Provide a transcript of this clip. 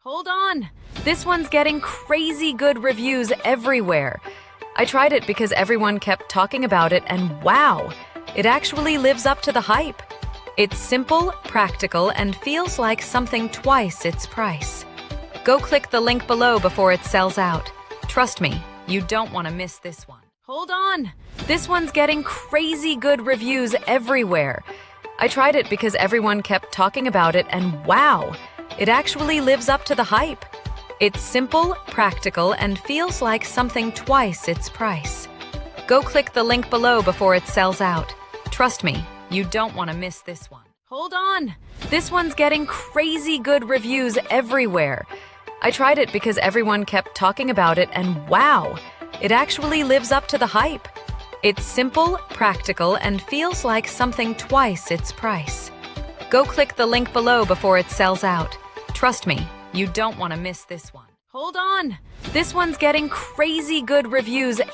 Hold on! This one's getting crazy good reviews everywhere. I tried it because everyone kept talking about it, and wow! It actually lives up to the hype. It's simple, practical, and feels like something twice its price. Go click the link below before it sells out. Trust me, you don't want to miss this one. Hold on! This one's getting crazy good reviews everywhere. I tried it because everyone kept talking about it, and wow! It actually lives up to the hype. It's simple, practical, and feels like something twice its price. Go click the link below before it sells out. Trust me, you don't want to miss this one. Hold on! This one's getting crazy good reviews everywhere. I tried it because everyone kept talking about it, and wow! It actually lives up to the hype. It's simple, practical, and feels like something twice its price. Go click the link below before it sells out. Trust me, you don't want to miss this one. Hold on! This one's getting crazy good reviews everywhere.